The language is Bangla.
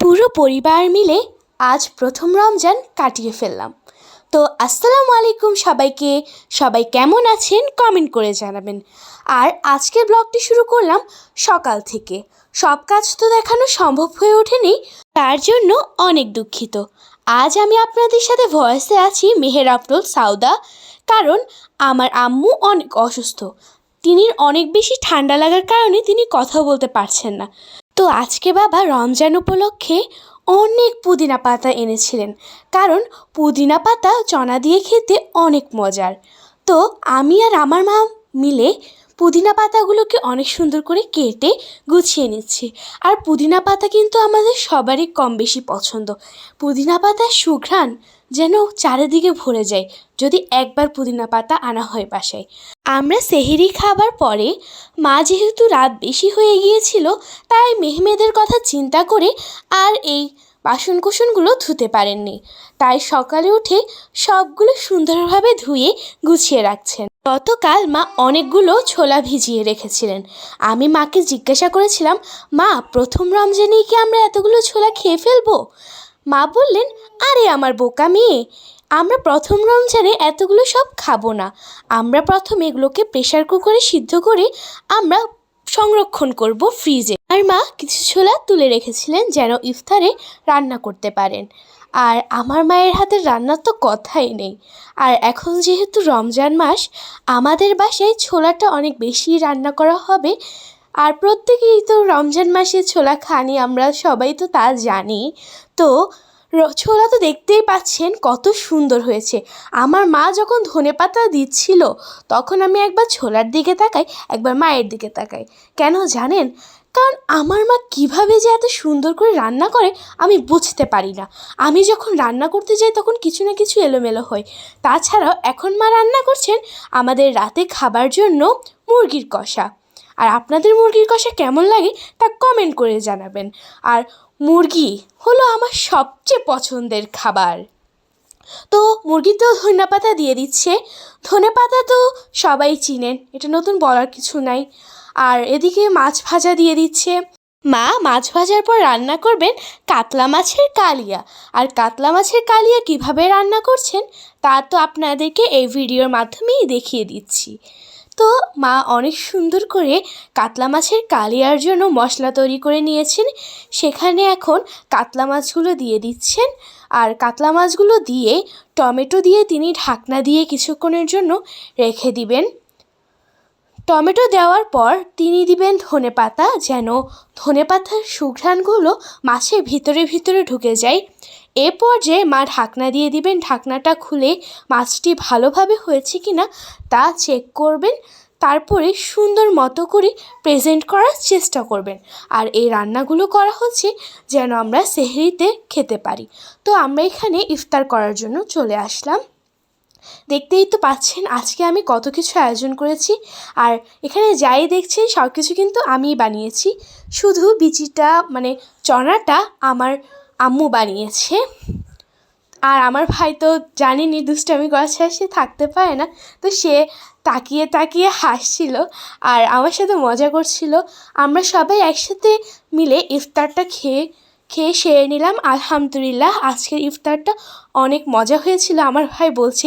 পুরো পরিবার মিলে আজ প্রথম রমজান কাটিয়ে ফেললাম। তো আসসালামু আলাইকুম সবাইকে। সবাই কেমন আছেন কমেন্ট করে জানাবেন। আর আজকের ব্লগটি শুরু করলাম সকাল থেকে। সব কাজ তো দেখানো সম্ভব হয়ে ওঠেনি, তার জন্য অনেক দুঃখিত। আজ আমি আপনাদের সাথে ভয়েসে আছি মেহের আফরোজ সাউদা, কারণ আমার আম্মু অনেক অসুস্থ। তিনি অনেক বেশি ঠান্ডা লাগার কারণে তিনি কথা বলতে পারছেন না। তো আজকে বাবা রমজান উপলক্ষে অনেক পুদিনা পাতা এনেছিলেন, কারণ পুদিনা পাতা চনা দিয়ে খেতে অনেক মজার। তো আমি আর আমার মা মিলে পুদিনা পাতাগুলোকে অনেক সুন্দর করে কেটে গুছিয়ে নিচ্ছি। আর পুদিনা পাতা কিন্তু আমাদের সবারই কম বেশি পছন্দ। পুদিনা পাতার সুঘ্রাণ যেন চারিদিকে ভরে যায় যদি একবার পুদিনা পাতা আনা হয় বাসায়। আমরা সেহরি খাবার পরে মা যেহেতু রাত বেশি হয়ে গিয়েছিল, তাই মেহমেদের কথা চিন্তা করে আর এই বাসনকোসনগুলো ধুতে পারেননি, তাই সকালে উঠে সবগুলো সুন্দরভাবে ধুয়ে গুছিয়ে রাখছেন। গতকাল মা অনেকগুলো ছোলা ভিজিয়ে রেখেছিলেন। আমি মাকে জিজ্ঞাসা করেছিলাম, মা প্রথম রমজানেই কি আমরা এতগুলো ছোলা খেয়ে ফেলবো? মা বললেন, আরে আমার বোকা মেয়ে, আমরা প্রথম রমজানে এতগুলো সব খাবো না। আমরা প্রথমে এগুলোকে প্রেশার কুকারে সিদ্ধ করে আমরা সংরক্ষণ করব ফ্রিজে। আর মা কিছু ছোলা তুলে রেখেছিলেন যেন ইফতারে রান্না করতে পারেন। আর আমার মায়ের হাতের রান্নার তো কথাই নেই। আর এখন যেহেতু রমজান মাস, আমাদের বাসায় ছোলাটা অনেক বেশি রান্না করা হবে। আর প্রত্যেকেই তো রমজান মাসে ছোলা খানি, আমরা সবাই তো তা জানি। তো ছোলা তো দেখতেই পাচ্ছেন কত সুন্দর হয়েছে। আমার মা যখন ধনেপাতা দিচ্ছিল, তখন আমি একবার ছোলার দিকে তাকাই, একবার মায়ের দিকে তাকাই। কেন জানেন? কারণ আমার মা কীভাবে যে এত সুন্দর করে রান্না করে আমি বুঝতে পারি না। আমি যখন রান্না করতে যাই তখন কিছু না কিছু এলোমেলো হয়। তাছাড়াও এখন মা রান্না করছেন আমাদের রাতে খাবার জন্য মুরগির কষা। আর আপনাদের মুরগির কষা কেমন লাগে তা কমেন্ট করে জানাবেন। আর মুরগি হলো আমার সবচেয়ে পছন্দের খাবার। তো মুরগিতেও ধনেপাতা দিয়ে দিচ্ছে। ধনেপাতা তো সবাই চিনেন, এটা নতুন বলার কিছু নাই। আর এদিকে মাছ ভাজা দিয়ে দিচ্ছে। মা মাছ ভাজার পর রান্না করবেন কাতলা মাছের কালিয়া। আর কাতলা মাছের কালিয়া কিভাবে রান্না করছেন তা তো আপনাদেরকে এই ভিডিওর মাধ্যমেই দেখিয়ে দিচ্ছি। তো মা অনেক সুন্দর করে কাতলা মাছের কালিয়ার জন্য মশলা তৈরি করে নিয়েছেন। সেখানে এখন কাতলা মাছগুলো দিয়ে দিচ্ছেন। আর কাতলা মাছগুলো দিয়ে টমেটো দিয়ে তিনি ঢাকনা দিয়ে কিছুক্ষণের জন্য রেখে দিবেন। টমেটো দেওয়ার পর তিনি দিবেন ধনেপাতা, যেন ধনেপাতার সুঘ্রাণগুলো মাছের ভিতরে ভিতরে ঢুকে যায়। এ পর্যায়ে মা ঢাকনা দিয়ে দিবেন। ঢাকনাটা খুলে মাছটি ভালোভাবে হয়েছে কিনা তা চেক করবেন। তারপরে সুন্দর মতো করে প্রেজেন্ট করার চেষ্টা করবেন। আর এই রান্নাগুলো করা হচ্ছে যেন আমরা সেহরিতে খেতে পারি। তো আমরা এখানে ইফতার করার জন্য চলে আসলাম। দেখতেই তো পাচ্ছেন আজকে আমি কত কিছু আয়োজন করেছি। আর এখানে যাই দেখছেন সব কিছু কিন্তু আমিই বানিয়েছি। শুধু বিচিটা মানে চনাটা আমার আম্মু বানিয়েছে। আর আমার ভাই তো জানেনই দুষ্টামি করা ছাড়া সে থাকতে পারে না, তো সে তাকিয়ে তাকিয়ে হাসছিল আর আমার সাথে মজা করছিল। আমরা সবাই একসাথে মিলে ইফতারটা খেয়ে সেরে নিলাম। আলহামদুলিল্লাহ আজকের ইফতারটা অনেক মজা হয়েছিল। আমার ভাই বলছে